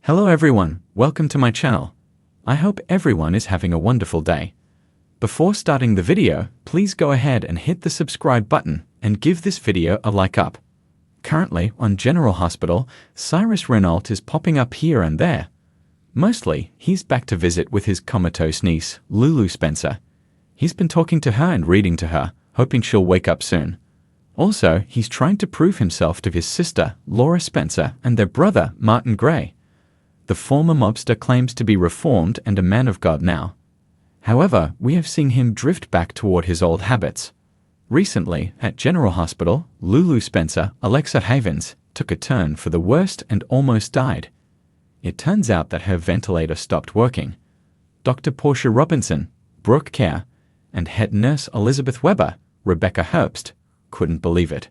Hello everyone, welcome to my channel. I hope everyone is having a wonderful day. Before starting the video, please go ahead and hit the subscribe button and give this video a like up. Currently, on General Hospital, Cyrus Renault is popping up here and there. Mostly, he's back to visit with his comatose niece, Lulu Spencer. He's been talking to her and reading to her, hoping she'll wake up soon. Also, he's trying to prove himself to his sister, Laura Spencer, and their brother, Martin Gray. The former mobster claims to be reformed and a man of God now. However, we have seen him drift back toward his old habits. Recently, at General Hospital, Lulu Spencer, Alexa Havens, took a turn for the worst and almost died. It turns out that her ventilator stopped working. Dr. Portia Robinson, Brooke Kerr, and head nurse Elizabeth Weber, Rebecca Herbst, couldn't believe it.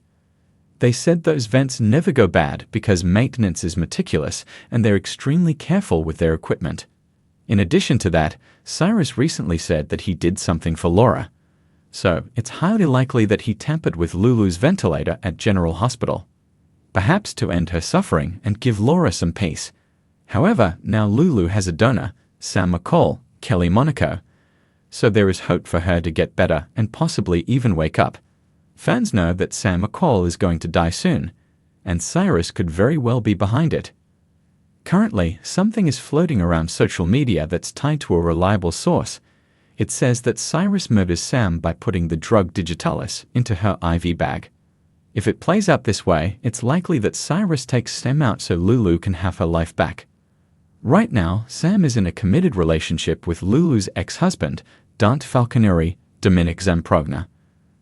They said those vents never go bad because maintenance is meticulous and they're extremely careful with their equipment. In addition to that, Cyrus recently said that he did something for Laura. So, it's highly likely that he tampered with Lulu's ventilator at General Hospital. Perhaps to end her suffering and give Laura some peace. However, now Lulu has a donor, Sam McCall, Kelly Monaco. So there is hope for her to get better and possibly even wake up. Fans know that Sam McCall is going to die soon, and Cyrus could very well be behind it. Currently, something is floating around social media that's tied to a reliable source. It says that Cyrus murders Sam by putting the drug digitalis into her IV bag. If it plays out this way, it's likely that Cyrus takes Sam out so Lulu can have her life back. Right now, Sam is in a committed relationship with Lulu's ex-husband, Dante Falconeri, Dominic Zamprogna.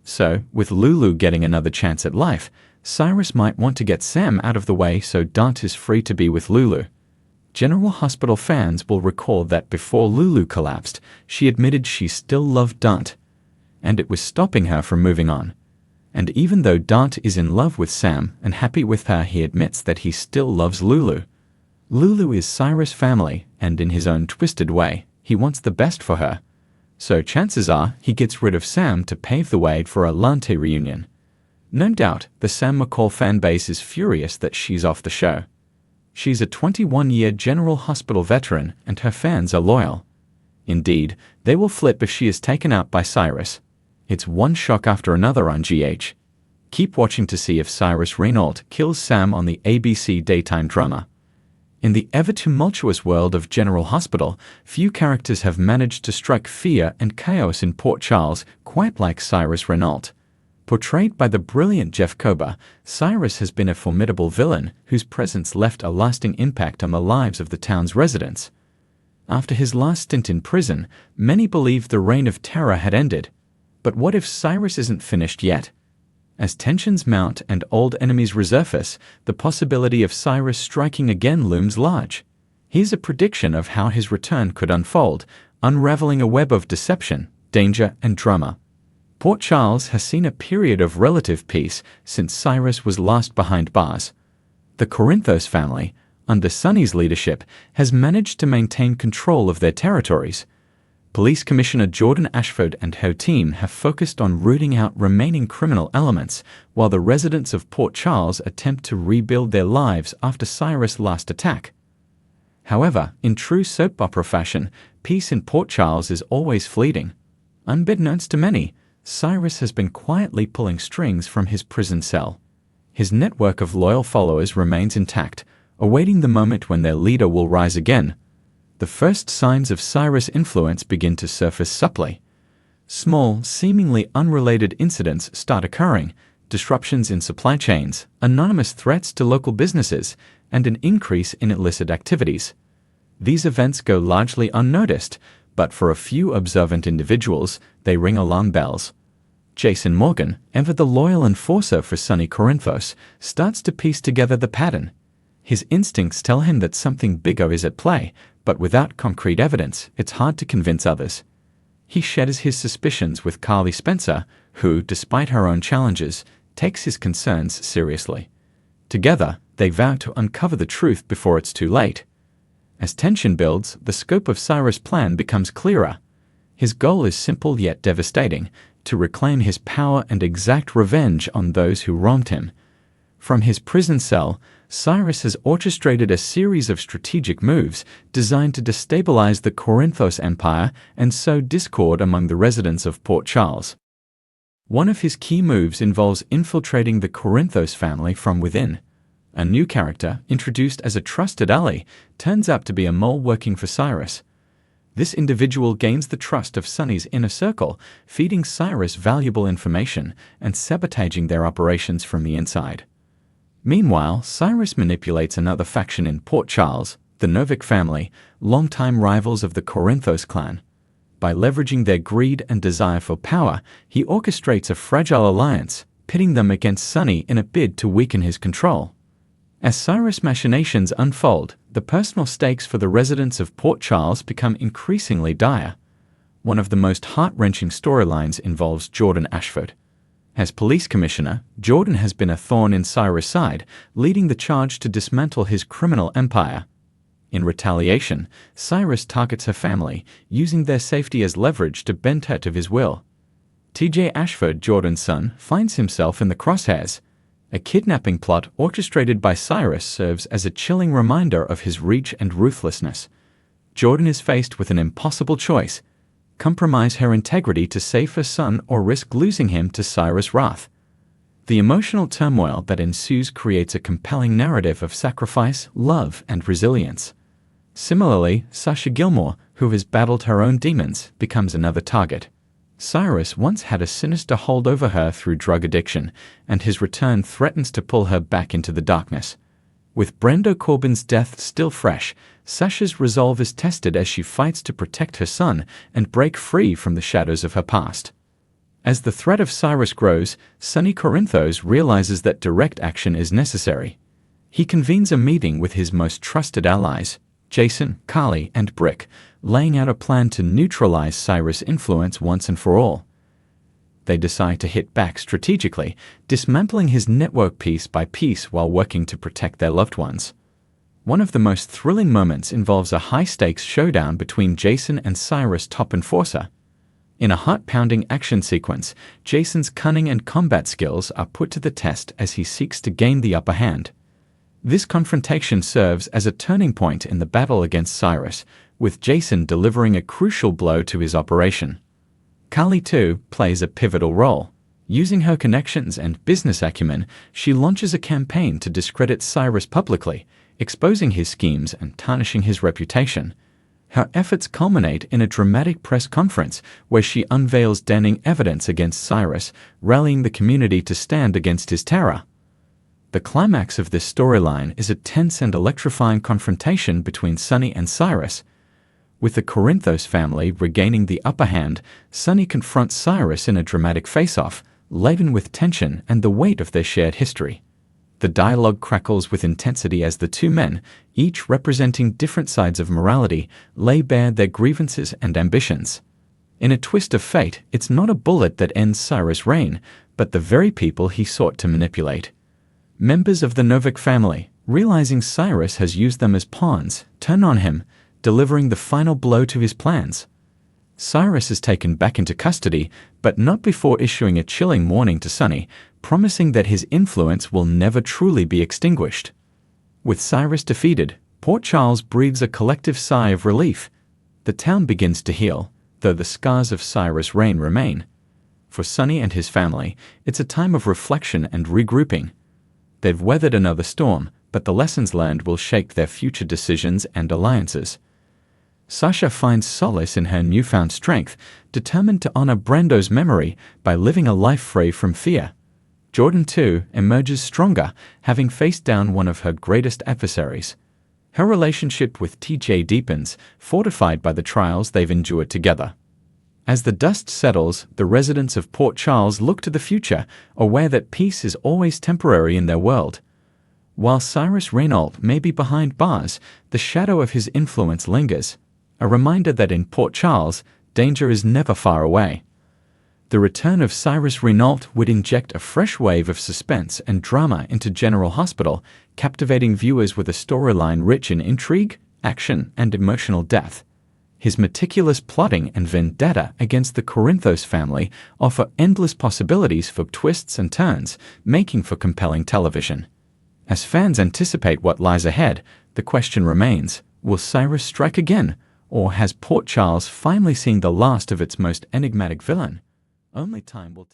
So, with Lulu getting another chance at life, Cyrus might want to get Sam out of the way so Dante is free to be with Lulu. General Hospital fans will recall that before Lulu collapsed, she admitted she still loved Dante, and it was stopping her from moving on. And even though Dante is in love with Sam and happy with her, he admits that he still loves Lulu. Lulu is Cyrus' family, and in his own twisted way, he wants the best for her. So chances are he gets rid of Sam to pave the way for a Lante reunion. No doubt, the Sam McCall fanbase is furious that she's off the show. She's a 21-year General Hospital veteran and her fans are loyal. Indeed, they will flip if she is taken out by Cyrus. It's one shock after another on GH. Keep watching to see if Cyrus Renault kills Sam on the ABC daytime drama. In the ever-tumultuous world of General Hospital, few characters have managed to strike fear and chaos in Port Charles quite like Cyrus Renault. Portrayed by the brilliant Jeff Kober, Cyrus has been a formidable villain whose presence left a lasting impact on the lives of the town's residents. After his last stint in prison, many believed the reign of terror had ended. But what if Cyrus isn't finished yet? As tensions mount and old enemies resurface, the possibility of Cyrus striking again looms large. Here's a prediction of how his return could unfold, unraveling a web of deception, danger, and drama. Port Charles has seen a period of relative peace since Cyrus was last behind bars. The Corinthos family, under Sonny's leadership, has managed to maintain control of their territories. Police Commissioner Jordan Ashford and her team have focused on rooting out remaining criminal elements, while the residents of Port Charles attempt to rebuild their lives after Cyrus' last attack. However, in true soap opera fashion, peace in Port Charles is always fleeting. Unbeknownst to many, Cyrus has been quietly pulling strings from his prison cell. His network of loyal followers remains intact, awaiting the moment when their leader will rise again. The first signs of Cyrus' influence begin to surface subtly. Small, seemingly unrelated incidents start occurring, disruptions in supply chains, anonymous threats to local businesses, and an increase in illicit activities. These events go largely unnoticed, but for a few observant individuals, they ring alarm bells. Jason Morgan, ever the loyal enforcer for Sonny Corinthos, starts to piece together the pattern. His instincts tell him that something bigger is at play, but without concrete evidence, it's hard to convince others. He shares his suspicions with Carly Spencer, who, despite her own challenges, takes his concerns seriously. Together, they vow to uncover the truth before it's too late. As tension builds, the scope of Cyrus' plan becomes clearer. His goal is simple yet devastating, to reclaim his power and exact revenge on those who wronged him. From his prison cell, Cyrus has orchestrated a series of strategic moves designed to destabilize the Corinthos Empire and sow discord among the residents of Port Charles. One of his key moves involves infiltrating the Corinthos family from within. A new character, introduced as a trusted ally, turns out to be a mole working for Cyrus. This individual gains the trust of Sonny's inner circle, feeding Cyrus valuable information and sabotaging their operations from the inside. Meanwhile, Cyrus manipulates another faction in Port Charles, the Novick family, longtime rivals of the Corinthos clan. By leveraging their greed and desire for power, he orchestrates a fragile alliance, pitting them against Sonny in a bid to weaken his control. As Cyrus' machinations unfold, the personal stakes for the residents of Port Charles become increasingly dire. One of the most heart-wrenching storylines involves Jordan Ashford. As police commissioner, Jordan has been a thorn in Cyrus' side, leading the charge to dismantle his criminal empire. In retaliation, Cyrus targets her family, using their safety as leverage to bend her to his will. TJ Ashford, Jordan's son, finds himself in the crosshairs. A kidnapping plot orchestrated by Cyrus serves as a chilling reminder of his reach and ruthlessness. Jordan is faced with an impossible choice: compromise her integrity to save her son or risk losing him to Cyrus' wrath. The emotional turmoil that ensues creates a compelling narrative of sacrifice, love, and resilience. Similarly, Sasha Gilmore, who has battled her own demons, becomes another target. Cyrus once had a sinister hold over her through drug addiction, and his return threatens to pull her back into the darkness. With Brendo Corbin's death still fresh, Sasha's resolve is tested as she fights to protect her son and break free from the shadows of her past. As the threat of Cyrus grows, Sonny Corinthos realizes that direct action is necessary. He convenes a meeting with his most trusted allies, Jason, Carly, and Brick, laying out a plan to neutralize Cyrus' influence once and for all. They decide to hit back strategically, dismantling his network piece by piece while working to protect their loved ones. One of the most thrilling moments involves a high-stakes showdown between Jason and Cyrus' top enforcer. In a heart-pounding action sequence, Jason's cunning and combat skills are put to the test as he seeks to gain the upper hand. This confrontation serves as a turning point in the battle against Cyrus, with Jason delivering a crucial blow to his operation. Carly, too, plays a pivotal role. Using her connections and business acumen, she launches a campaign to discredit Cyrus publicly, exposing his schemes and tarnishing his reputation. Her efforts culminate in a dramatic press conference where she unveils damning evidence against Cyrus, rallying the community to stand against his terror. The climax of this storyline is a tense and electrifying confrontation between Sonny and Cyrus. With the Corinthos family regaining the upper hand, Sonny confronts Cyrus in a dramatic face-off, laden with tension and the weight of their shared history. The dialogue crackles with intensity as the two men, each representing different sides of morality, lay bare their grievances and ambitions. In a twist of fate, it's not a bullet that ends Cyrus' reign, but the very people he sought to manipulate. Members of the Novick family, realizing Cyrus has used them as pawns, turn on him, delivering the final blow to his plans. Cyrus is taken back into custody, but not before issuing a chilling warning to Sonny, promising that his influence will never truly be extinguished. With Cyrus defeated, Port Charles breathes a collective sigh of relief. The town begins to heal, though the scars of Cyrus' reign remain. For Sonny and his family, it's a time of reflection and regrouping. They've weathered another storm, but the lessons learned will shape their future decisions and alliances. Sasha finds solace in her newfound strength, determined to honor Brando's memory by living a life free from fear. Jordan, too, emerges stronger, having faced down one of her greatest adversaries. Her relationship with TJ deepens, fortified by the trials they've endured together. As the dust settles, the residents of Port Charles look to the future, aware that peace is always temporary in their world. While Cyrus Renault may be behind bars, the shadow of his influence lingers, a reminder that in Port Charles, danger is never far away. The return of Cyrus Renault would inject a fresh wave of suspense and drama into General Hospital, captivating viewers with a storyline rich in intrigue, action, and emotional depth. His meticulous plotting and vendetta against the Corinthos family offer endless possibilities for twists and turns, making for compelling television. As fans anticipate what lies ahead, the question remains, will Cyrus strike again, or has Port Charles finally seen the last of its most enigmatic villain? Only time will tell.